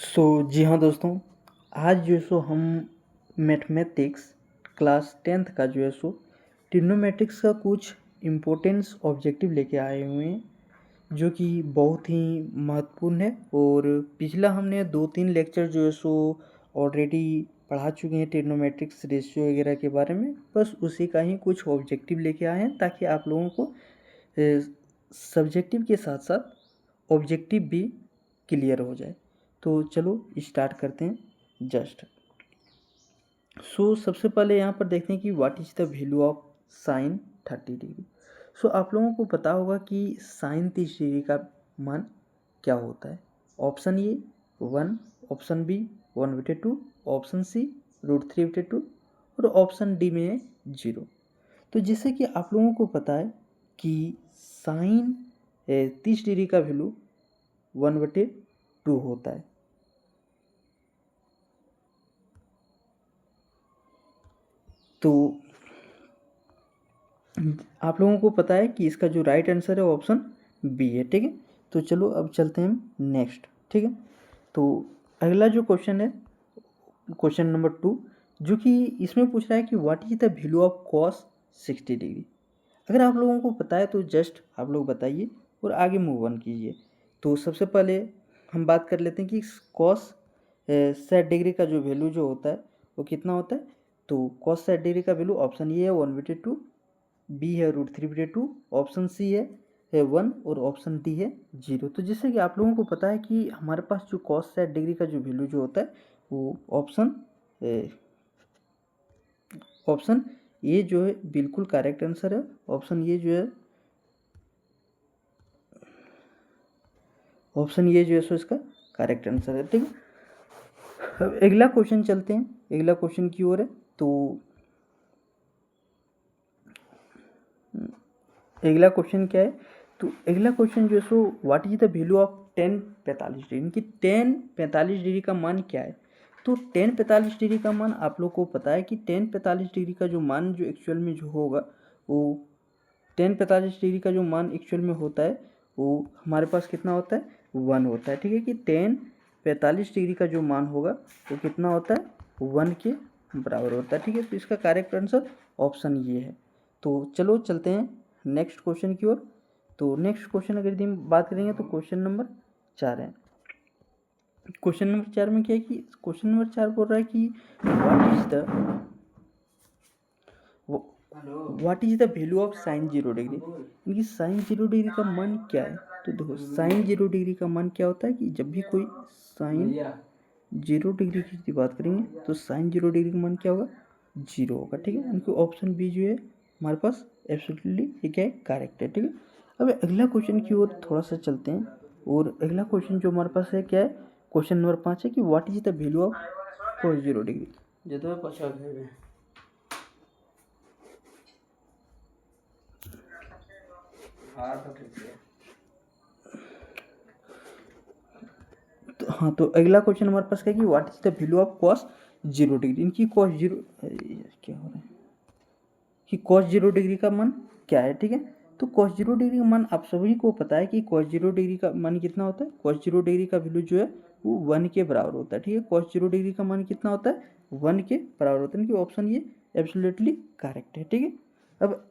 जी हाँ दोस्तों, आज जो सो हम मैथमेटिक्स क्लास 10th का जो है सो ट्रिग्नोमेट्रिक्स का कुछ इम्पोर्टेंस ऑब्जेक्टिव लेके आए हुए हैं, जो कि बहुत ही महत्वपूर्ण है। और पिछला हमने 2-3 लेक्चर जो है सो ऑलरेडी पढ़ा चुके हैं ट्रिग्नोमेट्रिक्स रेशियो वगैरह के बारे में। बस उसी का ही कुछ ऑब्जेक्टिव लेके आए हैं ताकि आप लोगों को सब्जेक्टिव के साथ साथ ऑब्जेक्टिव भी क्लियर हो जाए। तो चलो स्टार्ट करते हैं जस्ट। सबसे पहले यहाँ पर देखते हैं कि what is the value of sign 30 degree. आप लोगों को पता होगा कि साइन 30 डिग्री का मान क्या होता है। Option A 1, option B 1/2, option C √3/2 और ऑप्शन डी में है 0। तो जैसे कि आप लोगों को पता है कि साइन 30 डिग्री का वैल्यू 1/2 होता है। तो आप लोगों को पता है कि इसका जो राइट आंसर है ऑप्शन बी है। ठीक है, तो चलो अब चलते हैं नेक्स्ट। ठीक है, तो अगला जो क्वेश्चन है क्वेश्चन नंबर 2, जो कि इसमें पूछ रहा है कि what is the value of cos 60 degree. अगर आप लोगों को पता है तो जस्ट आप लोग बताइए और आगे मूव ऑन कीजिए। तो सबसे पहले हम बात कर लेते हैं कि कॉस 60 डिग्री का जो वैल्यू जो होता है वो कितना होता है। तो कॉस 60 डिग्री का वैल्यू ऑप्शन ए है 1/2, बी है √3/2, ऑप्शन सी है 1 और ऑप्शन डी है 0। तो जैसे कि आप लोगों को पता है कि हमारे पास जो कॉस 60 डिग्री का जो वैल्यू जो होता है वो ऑप्शन ये जो है बिल्कुल करेक्ट आंसर है। ऑप्शन ये जो है सो इसका करेक्ट आंसर है। ठीक है, अब अगला क्वेश्चन चलते हैं, अगला क्वेश्चन की ओर है। तो अगला क्वेश्चन क्या है, तो अगला क्वेश्चन जो है so what is the value of tan 45 degree, इनकी tan 45 डिग्री का मान क्या है। तो tan 45 डिग्री का मान आप लोग को पता है कि tan 45 डिग्री का जो मान जो एक्चुअल में जो होगा वो tan 45 डिग्री का जो मान एक्चुअल में होता है वो हमारे पास कितना होता है 1 होता है। ठीक है, कि tan 45 डिग्री का जो मान होगा वो कितना होता है 1 के बराबर होता है। ठीक है, तो इसका करेक्ट आंसर ऑप्शन ये है। तो चलो चलते हैं नेक्स्ट क्वेश्चन की ओर। तो नेक्स्ट क्वेश्चन अगर यदि हम बात करेंगे तो क्वेश्चन नंबर 4 है। क्वेश्चन नंबर 4 में क्या है कि क्वेश्चन नंबर 4 बोल रहा है कि what is the value of sign 0 degree, इनकी साइन 0 डिग्री का मान क्या है। तो देखो साइन 0 डिग्री का मान क्या होता है कि जब भी कोई साइन 0 डिग्री की बात करेंगे तो साइन 0 डिग्री का मान क्या होगा 0 होगा। ठीक है, इनकी ऑप्शन बी जो है हमारे पास एब्सोल्युटली ये क्या है करेक्ट है। ठीक है, अब अगला क्वेश्चन की ओर थोड़ा सा चलते हैं। और अगला क्वेश्चन जो हमारे पास है क्या है, क्वेश्चन नंबर 5 है कि what is the value of cos 0 degree. हाँ, तो अगला क्वेश्चन हमारे पास क्या है कि what is the value of cos 0 degree, इनकी cos 0 क्या हो रहा है कि cos 0 डिग्री का मान क्या है। ठीक है, तो cos 0 डिग्री का मान आप सभी को पता है कि cos 0 डिग्री का मान कितना होता है। cos 0 डिग्री का वैल्यू जो है वो 1 के बराबर होता है। ठीक है, cos 0 डिग्री का मान कितना होता है 1 के बराबर होता है, कि ऑप्शन ये एब्सोल्युटली करेक्ट है। ठीक है, अब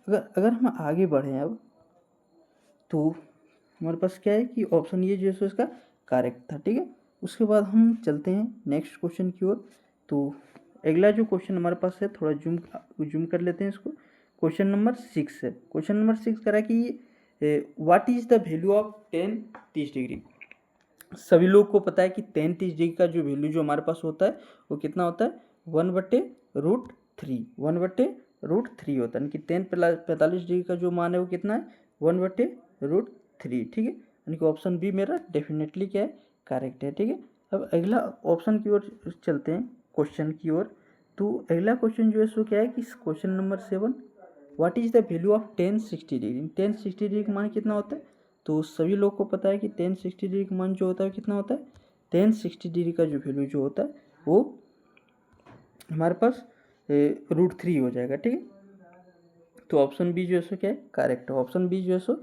अगर हम आगे बढ़ें अब तो हमारे पास क्या है कि ऑप्शन ये जो है इसका करेक्ट था। ठीक है, उसके बाद हम चलते हैं नेक्स्ट क्वेश्चन की ओर। तो अगला जो क्वेश्चन हमारे पास है थोड़ा जूम कर लेते हैं इसको। क्वेश्चन नंबर 6 है। क्वेश्चन नंबर 6 करा कि what is the value of tan 30 degree. सभी लोग को पता है कि tan 30 डिग्री का जो वैल्यू जो हमारे पास होता है वो कितना होता है 1/√3 1/√3 होता है, यानी कि tan 45 डिग्री का जो मान है वो कितना है 1/√3। ठीक है, यानी कि ऑप्शन बी मेरा डेफिनेटली क्या है करेक्ट है। ठीक है, अब अगला ऑप्शन की ओर चलते हैं क्वेश्चन की ओर। तो अगला क्वेश्चन जो है सो क्या है कि question number 7, what is the value of tan 60 degree. tan 60 degree का मान कितना होता है। तो सभी लोग को पता है कि tan 60 डिग्री का मान जो होता है कितना होता है। tan 60 डिग्री का जो वैल्यू जो होता है वो हमारे पास √3 हो जाएगा। ठीक है, तो ऑप्शन बी जो है सो क्या है करेक्ट है। ऑप्शन बी जो है सो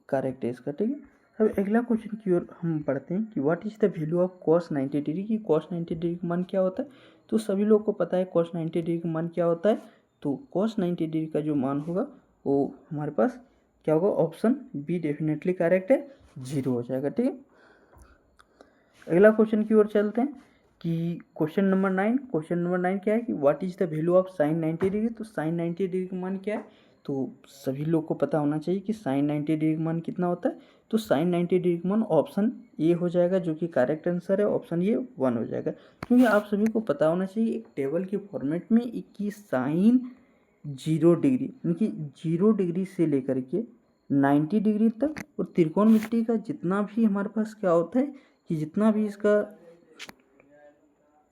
करेक्ट है इसका। ठीक है, अब अगला क्वेश्चन की ओर हम पढ़ते हैं कि what is the value of cos 90 degree की cos 90 डिग्री का मान क्या होता है। तो सभी लोग को पता है cos 90 डिग्री का मान क्या होता है। तो cos 90 डिग्री का जो मान होगा वो हमारे पास क्या होगा, ऑप्शन बी डेफिनेटली करेक्ट है, 0 हो जाएगा। ठीक है, अगला क्वेश्चन की ओर चलते हैं कि क्वेश्चन नंबर 9 क्या है कि what is the value of sin 90 degree. तो sin 90 डिग्री का मान क्या है। तो सभी लोग को पता होना चाहिए कि sin 90 डिग्री का मान कितना होता है। तो sin 90 डिग्री का मान ऑप्शन ए हो जाएगा, जो कि करेक्ट आंसर है, ऑप्शन ये 1 हो जाएगा। क्योंकि आप सभी को पता होना चाहिए एक टेबल के फॉर्मेट में कि sin 0 डिग्री यानी कि 0 डिग्री से लेकर के 90 डिग्री तक और त्रिकोणमिति का जितना भी हमारे पास क्या होता है कि जितना भी इसका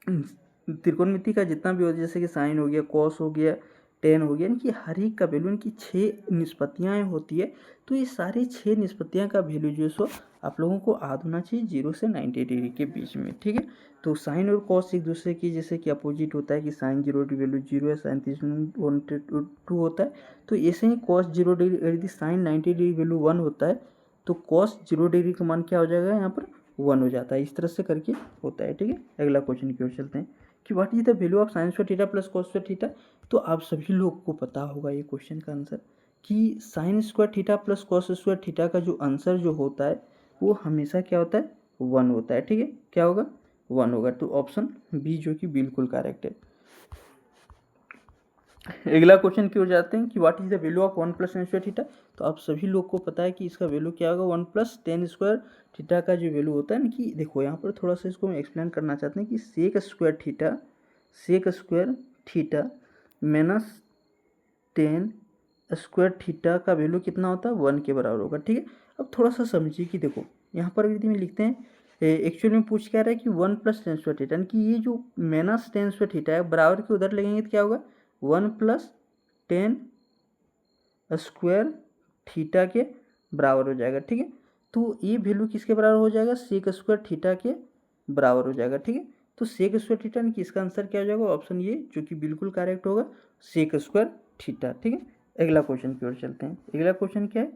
त्रिकोणमिति का जितना भी होता है, जैसे कि साइन हो गया, कॉस हो गया, टेन हो गया, यानी कि हर एक का वैल्यू, इनकी 6 निष्पत्तियाँ होती है। तो ये सारी 6 निष्पत्तियाँ का वैल्यू जो है सो आप लोगों को याद होना चाहिए 0 से 90 डिग्री के बीच में। ठीक है, तो साइन और कॉस एक दूसरे की जैसे कि अपोजिट होता है कि साइन 0 की वैल्यू 0 है, साइन 2 होता है। तो ऐसे ही कॉस 0 डिग्री यदि साइन 90 डिग्री वैल्यू 1 होता है तो कॉस 0 डिग्री का मान क्या हो जाएगा, यहाँ पर 1 हो जाता है। इस तरह से करके होता है। ठीक है, अगला क्वेश्चन की ओर चलते हैं कि what is the value of sine square theta plus cos square theta. तो आप सभी लोग को पता होगा ये क्वेश्चन का आंसर कि sine square theta plus cos square theta का जो आंसर जो होता है वो हमेशा क्या होता है, 1 होता है। ठीक है, क्या होगा, 1 होगा। तो ऑप्शन बी जो कि बिल्कुल करेक्ट है। अगला क्वेश्चन की ओर जाते हैं कि what is the value of 1 plus ten square theta. तो आप सभी लोग को पता है कि इसका वैल्यू क्या होगा, 1 प्लस टेन स्क्वायर थीटा का जो वैल्यू होता है ना, कि देखो यहाँ पर थोड़ा सा इसको हम एक्सप्लेन करना चाहते हैं कि sec square theta minus tan square theta का वैल्यू कितना होता है, 1 के बराबर होगा। ठीक है, अब थोड़ा सा समझिए कि देखो यहाँ पर यदि में लिखते हैं एक्चुअली में पूछ क्या रहा है कि 1 प्लस टेन स्क्वायर थीटा, यानी कि ये जो माइनस टेन स्क्वायर थीटा है बराबर के उधर लगेंगे तो क्या होगा, 1 प्लस टेन स्क्वायर थीटा के बराबर हो जाएगा। ठीक है, तो ये वैल्यू किसके बराबर हो जाएगा, सेक स्क्वायर थीटा के बराबर हो जाएगा। ठीक है, तो सेक स्क्वायर थीटा यानी कि इसका आंसर क्या हो जाएगा, ऑप्शन ये जो कि बिल्कुल करेक्ट होगा, सेक स्क्वायर थीटा। ठीक है, अगला क्वेश्चन की ओर चलते हैं। अगला क्वेश्चन क्या है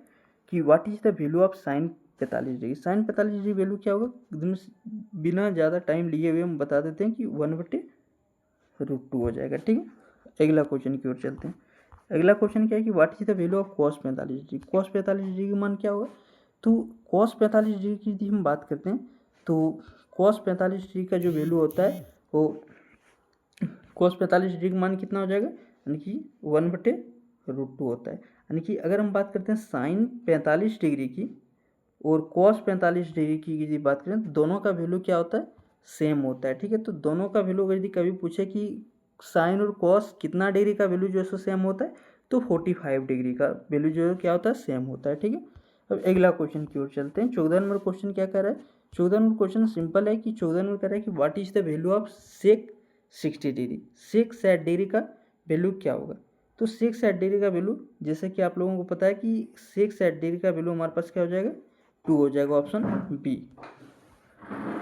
कि what is the value of sine 45 degree. Sine 45 degree value क्या होगा, एकदम बिना ज़्यादा टाइम लिए हुए हम बता देते हैं कि 1/√2 हो जाएगा। ठीक है, अगला क्वेश्चन की ओर चलते हैं। अगला क्वेश्चन क्या है कि what is the value of cos 45 degree. cos 45 degree का मान क्या होगा। तो cos 45 डिग्री की यदि हम बात करते हैं तो cos 45 डिग्री का जो वैल्यू होता है वो cos 45 डिग्री का मान कितना हो जाएगा, यानी कि 1/√2 होता है। यानी कि अगर हम बात करते हैं साइन 45 डिग्री की और cos 45 डिग्री की यदि बात करें तो दोनों का वैल्यू क्या होता है, सेम होता है। ठीक है, तो दोनों का वैल्यू यदि कभी पूछे कि साइन और कॉस कितना डिग्री का वैल्यू जो है सो सेम होता है, तो 45 डिग्री का वैल्यू जो है क्या होता है, सेम होता है। ठीक है, अब अगला क्वेश्चन की ओर चलते हैं। 14 नंबर क्वेश्चन क्या कर रहा है, 14 नंबर क्वेश्चन सिंपल है कि 14 नंबर कह रहा है कि what is the value of sec 60 degree. Sec 60 degree का वैल्यू क्या होगा। तो सेक 60 डिग्री का वैल्यू जैसे कि आप लोगों को पता है कि सेक 60 डिग्री का वैल्यू हमारे पास क्या हो जाएगा, 2 हो जाएगा, ऑप्शन बी।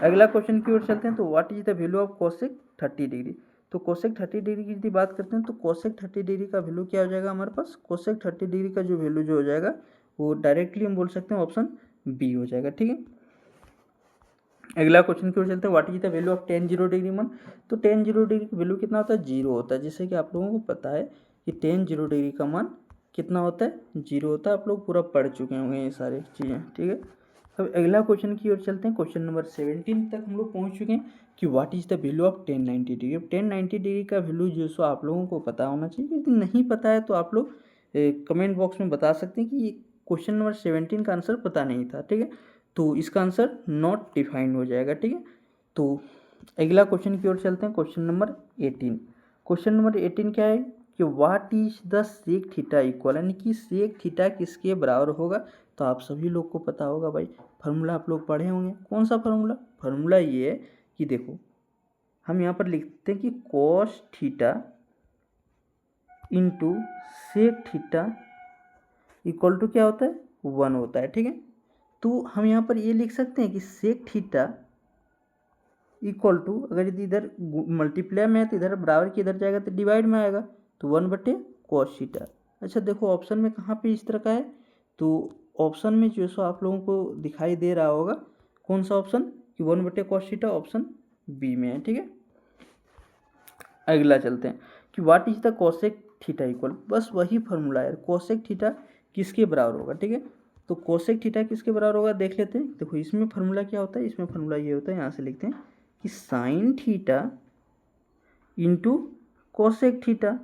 अगला क्वेश्चन की ओर चलते हैं। तो what is the value of cosec 30 degree. तो कोसेक 30 डिग्री की यदि बात करते हैं तो कोसेक 30 डिग्री का वैल्यू क्या हो जाएगा हमारे पास, कोसेक 30 डिग्री का जो वैल्यू जो हो जाएगा वो डायरेक्टली हम बोल सकते हैं ऑप्शन बी हो जाएगा। ठीक है, अगला क्वेश्चन की ओर चलते हैं। What is the value of tan 0 degree मान। तो tan 0 डिग्री का वैल्यू कितना होता है, 0 होता है। जैसे कि आप लोगों को पता है कि tan 0 डिग्री का मान कितना होता है, 0 होता है। आप लोग पूरा पढ़ चुके होंगे ये सारी चीज़ें। ठीक है, अब अगला क्वेश्चन की ओर चलते हैं। क्वेश्चन नंबर 17 तक हम लोग पहुंच चुके हैं कि what is the value of tan 90 degree. अब tan 90 डिग्री का वैल्यू जो सो आप लोगों को पता होना चाहिए। यदि नहीं पता है तो आप लोग कमेंट बॉक्स में बता सकते हैं कि क्वेश्चन नंबर 17 का आंसर पता नहीं था। ठीक है, तो इसका आंसर नॉट डिफाइंड हो जाएगा। ठीक है, तो अगला क्वेश्चन की ओर चलते हैं। Question number 18। क्वेश्चन नंबर 18 क्या है कि what is the sec theta equal, यानी कि सेक थीटा किसके बराबर होगा। तो आप सभी लोग को पता होगा भाई, फार्मूला आप लोग पढ़े होंगे। कौन सा फार्मूला, फार्मूला ये है कि देखो हम यहाँ पर लिखते हैं कि cos theta into sec theta equal to क्या होता है, 1 होता है। ठीक है, तो हम यहाँ पर ये लिख सकते हैं कि सेक थीटा इक्वल टू, अगर यदि इधर मल्टीप्लाई में है तो इधर बराबर की इधर जाएगा तो डिवाइड में आएगा, तो 1/cos थीटा। अच्छा देखो ऑप्शन में कहाँ पे इस तरह का है, तो ऑप्शन में जो सो आप लोगों को दिखाई दे रहा होगा कौन सा ऑप्शन कि 1/cos थीटा ऑप्शन बी में है, ठीक है। अगला चलते हैं कि what is the cosec theta equal, बस वही फॉर्मूला है, कोसेक थीटा किसके बराबर होगा, ठीक है। तो कोसेक थीटा किसके बराबर होगा देख लेते हैं। देखो इसमें फार्मूला क्या होता है, इसमें फार्मूला ये होता है, यहाँ से लिखते हैं कि sine theta into cosec theta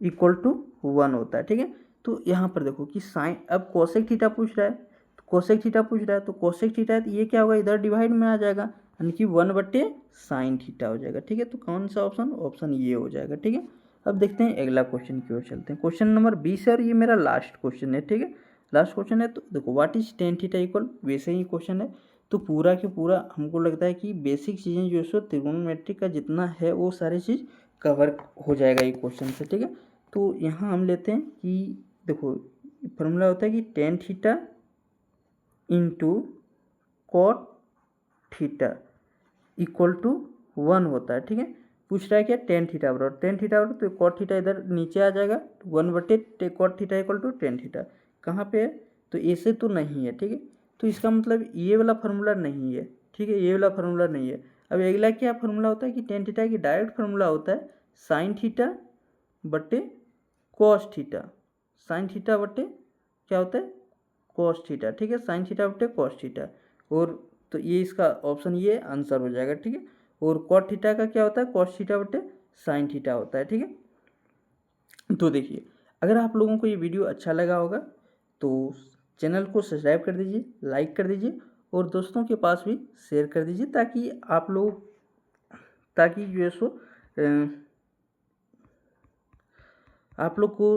equal to 1 होता है, ठीक है। तो यहाँ पर देखो कि साइन, अब कोसेक थीटा पूछ रहा है तो कोसेक थीटा पूछ रहा है तो कोसेक थीटा है तो ये क्या होगा, इधर डिवाइड में आ जाएगा, यानी कि 1/साइन थीटा हो जाएगा, ठीक है। तो कौन सा ऑप्शन, ऑप्शन ये हो जाएगा, ठीक है। अब देखते हैं अगला क्वेश्चन की ओर चलते हैं। क्वेश्चन नंबर 20 है और ये मेरा लास्ट क्वेश्चन है, ठीक है। लास्ट क्वेश्चन है। तो देखो what is tan theta equal, वैसे ही क्वेश्चन है। तो पूरा के पूरा हमको लगता है कि बेसिक चीज़ें जो है त्रिकोणोमेट्रिक का जितना है वो सारी चीज़ कवर हो जाएगा ये क्वेश्चन से, ठीक है। तो यहाँ हम लेते हैं कि देखो फॉर्मूला होता है कि tan theta into cot theta equal to 1 होता है, ठीक है। पूछ रहा है क्या, टेन थीटा बराबर, टेन थीटा बराबर तो कॉट थीटा इधर नीचे आ जाएगा, 1/कॉट theta equal to tan theta. कहाँ पे है, तो ऐसे तो नहीं है, ठीक है। तो इसका मतलब ये वाला फार्मूला नहीं है, ठीक है, ये वाला फार्मूला नहीं है। अब अगला क्या फार्मूला होता है कि टेन थीटा की डायरेक्ट फार्मूला होता है साइन थीटा बटे कॉस थीटा, साइन थीटा बटे क्या होता है कॉस थीटा, ठीक है, साइन थीटा बटे कॉस थीटा। और तो ये इसका ऑप्शन ये आंसर हो जाएगा, ठीक है। और कॉट थीटा का क्या होता है, कॉस थीटा बटे साइन थीटा होता है, ठीक है। तो देखिए अगर आप लोगों को ये वीडियो अच्छा लगा होगा तो चैनल को सब्सक्राइब कर दीजिए, लाइक कर दीजिए और दोस्तों के पास भी शेयर कर दीजिए ताकि आप लोग, ताकि जो है सो आप लोग को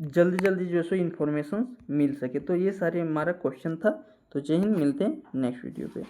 जल्दी जल्दी जो है सो इन्फॉर्मेशन मिल सके। तो ये सारे हमारा क्वेश्चन था। तो जय हिंद, मिलते हैं नेक्स्ट वीडियो पे।